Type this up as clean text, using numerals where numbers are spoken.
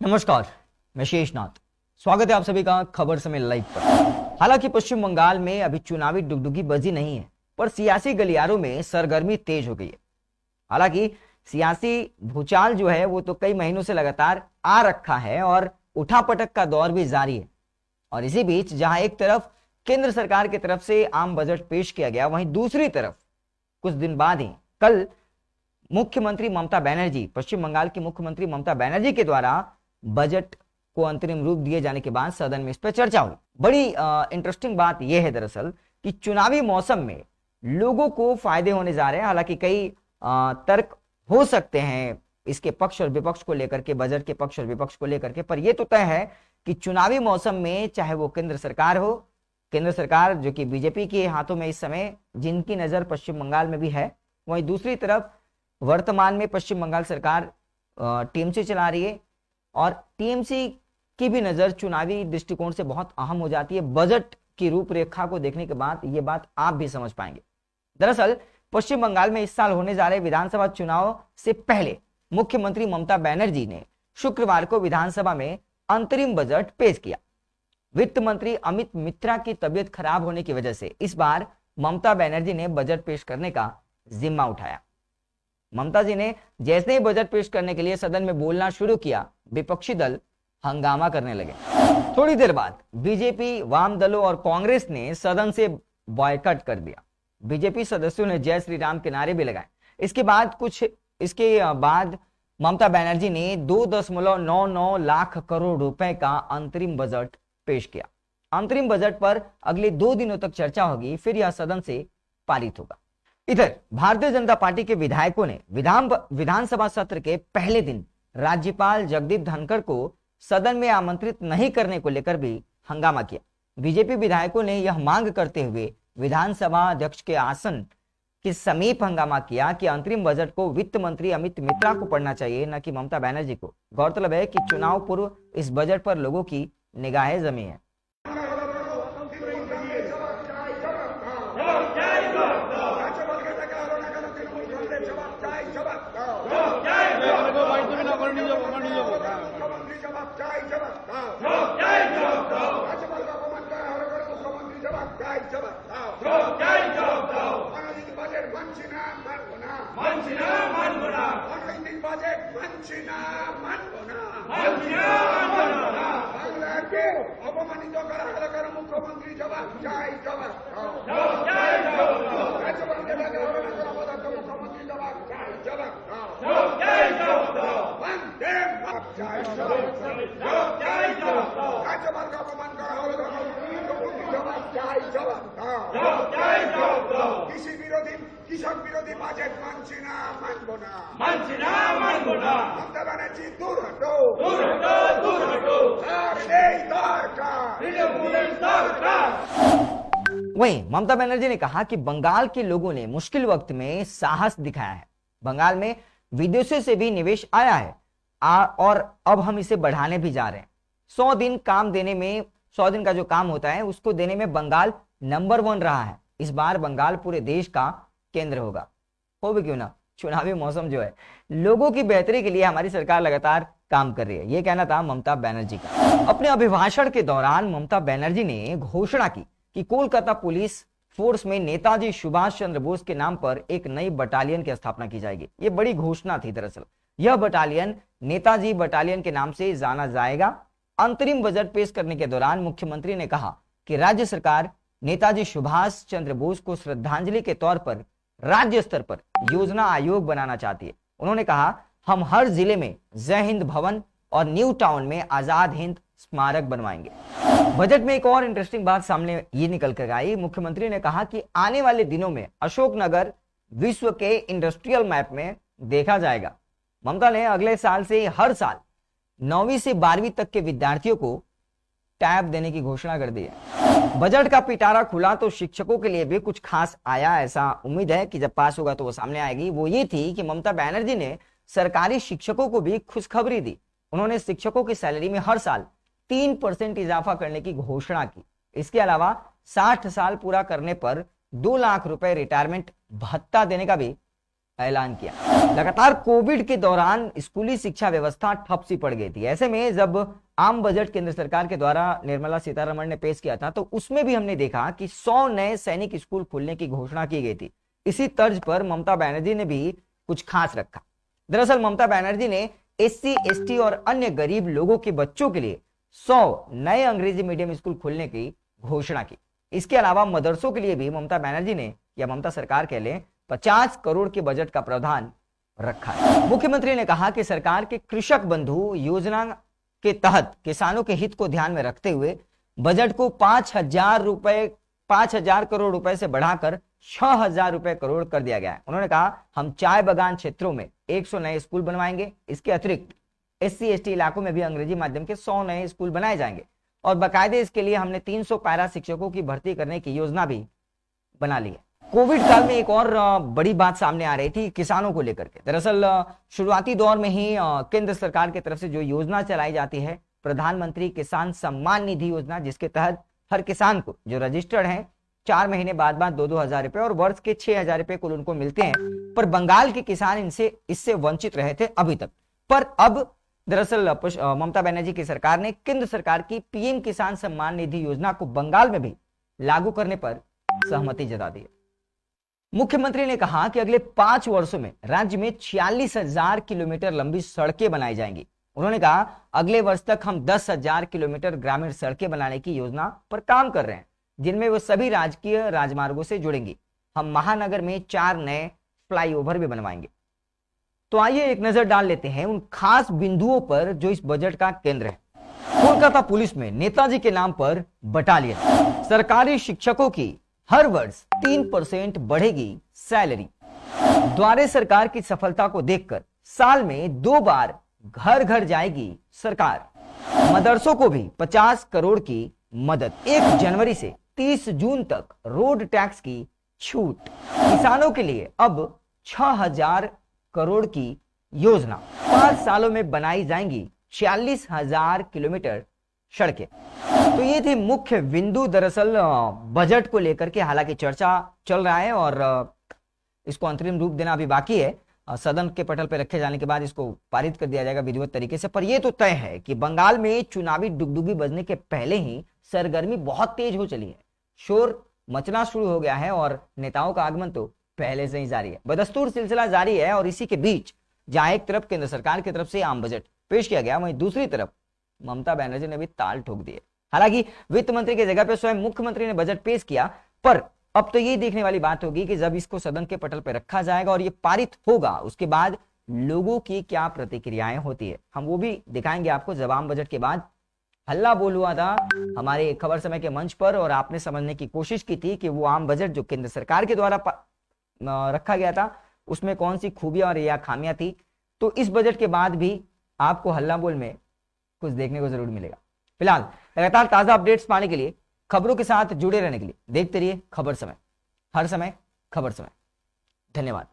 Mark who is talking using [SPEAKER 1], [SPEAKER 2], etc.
[SPEAKER 1] नमस्कार, मैं शेषनाथ। स्वागत है आप सभी का खबर समय लाइव पर। हालांकि पश्चिम बंगाल में अभी चुनावी डुगडुगी बजी नहीं है, पर सियासी गलियारों में सरगर्मी तेज हो गई है। हालांकि सियासी भूचाल जो है वो तो कई महीनों से लगातार आ रखा है और उठापटक का दौर भी जारी है। और इसी बीच जहां एक तरफ केंद्र सरकार की तरफ से आम बजट पेश किया गया, वहीं दूसरी तरफ कुछ दिन बाद ही कल मुख्यमंत्री ममता बनर्जी, पश्चिम बंगाल की मुख्यमंत्री ममता बनर्जी के द्वारा बजट को अंतरिम रूप दिए जाने के बाद सदन में इस पर चर्चा हुई। बड़ी इंटरेस्टिंग बात यह है दरअसल कि चुनावी मौसम में लोगों को फायदे होने जा रहे हैं। हालांकि कई तर्क हो सकते हैं इसके पक्ष और विपक्ष को लेकर के, बजट के पक्ष और विपक्ष को लेकर के, पर यह तो तय है कि चुनावी मौसम में चाहे वो केंद्र सरकार हो, केंद्र सरकार जो कि बीजेपी के हाथों में इस समय, जिनकी नजर पश्चिम बंगाल में भी है, वहीं दूसरी तरफ वर्तमान में पश्चिम बंगाल सरकार टीएमसी चला रही है और टीएमसी की भी नजर चुनावी दृष्टिकोण से बहुत अहम हो जाती है। बजट की रूपरेखा को देखने के बाद यह बात आप भी समझ पाएंगे। दरअसल पश्चिम बंगाल में इस साल होने जा रहे विधानसभा चुनाव से पहले मुख्यमंत्री ममता बनर्जी ने शुक्रवार को विधानसभा में अंतरिम बजट पेश किया। वित्त मंत्री अमित मित्रा की तबीयत खराब होने की वजह से इस बार ममता बनर्जी ने बजट पेश करने का जिम्मा उठाया। ममता जी ने जैसे ही बजट पेश करने के लिए सदन में बोलना शुरू किया, विपक्षी दल हंगामा करने लगे। थोड़ी देर बाद बीजेपी, वाम दलों और कांग्रेस ने सदन से बॉयकॉट कर दिया। बीजेपी सदस्यों ने जय श्री राम के नारे भी लगाए। इसके बाद ममता बनर्जी ने 2.99 लाख करोड़ रुपए का अंतरिम बजट पेश किया। अंतरिम बजट पर अगले 2 दिनों तक चर्चा होगी, फिर यह सदन से पारित होगा। इधर भारतीय जनता पार्टी के विधायकों ने विधानसभा सत्र के पहले दिन राज्यपाल जगदीप धनखड़ को सदन में आमंत्रित नहीं करने को लेकर भी हंगामा किया। बीजेपी विधायकों ने यह मांग करते हुए विधानसभा अध्यक्ष के आसन के समीप हंगामा किया कि अंतरिम बजट को वित्त मंत्री अमित मित्रा को पढ़ना चाहिए, न कि ममता बनर्जी को। गौरतलब है कि चुनाव पूर्व इस बजट पर लोगों की निगाहें जमी है।
[SPEAKER 2] কৃষক বিরোধী বাজেট মানছি না, মানবো না। মমতা ব্যানার্জি দূর হটো,
[SPEAKER 1] वहीं ममता बनर्जी ने कहा कि बंगाल के लोगों ने मुश्किल वक्त में साहस दिखाया है। बंगाल में विदेशों से भी निवेश आया है और अब हम इसे बढ़ाने भी जा रहे हैं। 100 दिन का जो काम होता है उसको देने में बंगाल नंबर 1 रहा है। इस बार बंगाल पूरे देश का केंद्र होगा। हो भी क्यों ना, चुनावी मौसम जो है, लोगों की बेहतरी के लिए हमारी सरकार लगातार काम कर रही है। यह कहना था ममता बनर्जी का। अपने अभिभाषण के दौरान ममता बनर्जी ने घोषणा की कि कोलकाता पुलिस फोर्स में नेताजी सुभाष चंद्र बोस के नाम पर एक नई बटालियन की स्थापना की जाएगी। यह बड़ी घोषणा थी। दरअसल यह बटालियन नेताजी बटालियन के नाम से जाना जाएगा। अंतरिम बजट पेश करने के दौरान मुख्यमंत्री ने कहा कि राज्य सरकार नेताजी सुभाष चंद्र बोस को श्रद्धांजलि के तौर पर राज्य स्तर पर योजना आयोग बनाना चाहती है। उन्होंने कहा, हम हर जिले में जय हिंद भवन और न्यू टाउन में आजाद हिंद स्मारक बनवाएंगे। बजट में एक और इंटरेस्टिंग बात सामने ये निकल कर आई। मुख्यमंत्री ने कहा कि आने वाले दिनों में अशोकनगर विश्व के इंडस्ट्रियल मैप में देखा जाएगा। ममता ने अगले साल से हर साल 9वीं से 12वीं तक के विद्यार्थियों को टैब देने की घोषणा कर दी है। बजट का पिटारा खुला तो शिक्षकों के लिए भी कुछ खास आया। ऐसा उम्मीद है कि जब पास होगा तो वो सामने आएगी। वो ये थी कि ममता बनर्जी ने सरकारी शिक्षकों को भी खुशखबरी दी। उन्होंने शिक्षकों की सैलरी में हर साल 3% इजाफा करने की घोषणा की। इसके अलावा 60 साल पूरा करने पर 2 लाख रुपए रिटायरमेंट भत्ता देने का भी ऐलान किया। लगातार कोविड के दौरान स्कूली शिक्षा व्यवस्था ठप सी पड़ गई थी। ऐसे में जब आम बजट केंद्र सरकार के द्वारा निर्मला सीतारमण ने पेश किया था, तो उसमें भी हमने देखा कि 100 नए सैनिक स्कूल खोलने की घोषणा की गई थी। इसी तर्ज पर ममता बनर्जी ने भी कुछ खास रखा। दरअसल ममता बनर्जी ने SC, ST और अन्य गरीब लोगों के बच्चों के लिए 100 नए अंग्रेजी मीडियम स्कूल खोलने की घोषणा की। इसके अलावा मदरसों के लिए भी ममता बनर्जी ने, या ममता सरकार कह लें, 50 करोड़ के बजट का प्रावधान रखा है। मुख्यमंत्री ने कहा कि सरकार के कृषक बंधु योजना के तहत किसानों के हित को ध्यान में रखते हुए बजट को 5,000 करोड़ रुपए से बढ़ाकर 6,000 करोड़ कर दिया गया है। उन्होंने कहा, हम चाय बागान क्षेत्रों में 100 नए स्कूल बनवाएंगे। इसके अतिरिक्त SC, ST इलाकों में भी अंग्रेजी माध्यम के 100 नए स्कूल बनाए जाएंगे और बाकायदे इसके लिए हमने 300 पैरा शिक्षकों की भर्ती करने की योजना भी बना ली है। कोविड काल में एक और बड़ी बात सामने आ रही थी किसानों को लेकर के। दरअसल शुरुआती दौर में ही केंद्र सरकार की तरफ से जो योजना चलाई जाती है, प्रधानमंत्री किसान सम्मान निधि योजना, जिसके तहत हर किसान को जो रजिस्टर्ड हैं 4 महीने बाद 2-2 हजार रुपए और वर्ष के 6,000 रुपए कुल उनको मिलते हैं। पर बंगाल के किसान इससे वंचित रहे थे अभी तक। पर अब दरअसल ममता बनर्जी की सरकार ने केंद्र सरकार की PM किसान सम्मान निधि योजना को बंगाल में भी लागू करने पर सहमति जता दी है। मुख्यमंत्री ने कहा कि अगले 5 वर्षों में राज्य में 46,000 किलोमीटर लंबी सड़कें बनाई जाएंगी। उन्होंने कहा, अगले वर्ष तक हम 10,000 किलोमीटर ग्रामीण सड़कें बनाने की योजना पर काम कर रहे हैं, जिनमें वो सभी राजकीय राजमार्गों से जुड़ेंगी। हम महानगर में 4 नए फ्लाईओवर भी बनवाएंगे। तो आइए एक नजर डाल लेते हैं उन खास बिंदुओं पर जो इस बजट का केंद्र है। कोलकाता पुलिस में नेताजी के नाम पर बटालियन। सरकारी शिक्षकों की हर वर्ष 3% बढ़ेगी सैलरी। द्वारे सरकार की सफलता को देखकर साल में 2 बार घर घर जाएगी सरकार। मदरसों को भी 50 करोड़ की मदद। 1 जनवरी से 30 जून तक रोड टैक्स की छूट। किसानों के लिए अब 6,000 करोड़ की योजना। 5 सालों में बनाई जाएंगी 46,000 किलोमीटर सड़कें। तो ये थे मुख्य बिंदु दरअसल बजट को लेकर के। हालांकि चर्चा चल रहा है और इसको अंतरिम रूप देना अभी बाकी है। सदन के पटल पर रखे जाने के बाद इसको पारित कर दिया जाएगा विधिवत तरीके से। पर यह तो तय है कि बंगाल में चुनावी डुगडुगी बजने के पहले ही सरगर्मी बहुत तेज हो चली है। शोर मचना शुरू हो गया है और नेताओं का आगमन तो पहले से ही जारी है। बदस्तूर सिलसिला जारी है और इसी के बीच जहां एक तरफ केंद्र सरकार की तरफ से आम बजट पेश किया गया, वहीं दूसरी तरफ ममता बनर्जी ने भी ताल ठोक दिए। हालांकि वित्त मंत्री की जगह पर स्वयं मुख्यमंत्री ने बजट पेश किया, पर अब तो ये देखने वाली बात होगी कि जब इसको सदन के पटल पर रखा जाएगा और ये पारित होगा, उसके बाद लोगों की क्या प्रतिक्रियाएं होती है, हम वो भी दिखाएंगे आपको। जब आम बजट के बाद हल्ला बोल हुआ था हमारे खबर समय के मंच पर और आपने समझने की कोशिश की थी कि वो आम बजट जो केंद्र सरकार के द्वारा रखा गया था उसमें कौन सी खूबियां और या खामियां थी, तो इस बजट के बाद भी आपको हल्ला बोल में कुछ देखने को जरूर मिलेगा। फिलहाल लगातार ताजा अपडेट्स पाने के लिए, खबरों के साथ जुड़े रहने के लिए देखते रहिए खबर समय, हर समय खबर समय। धन्यवाद।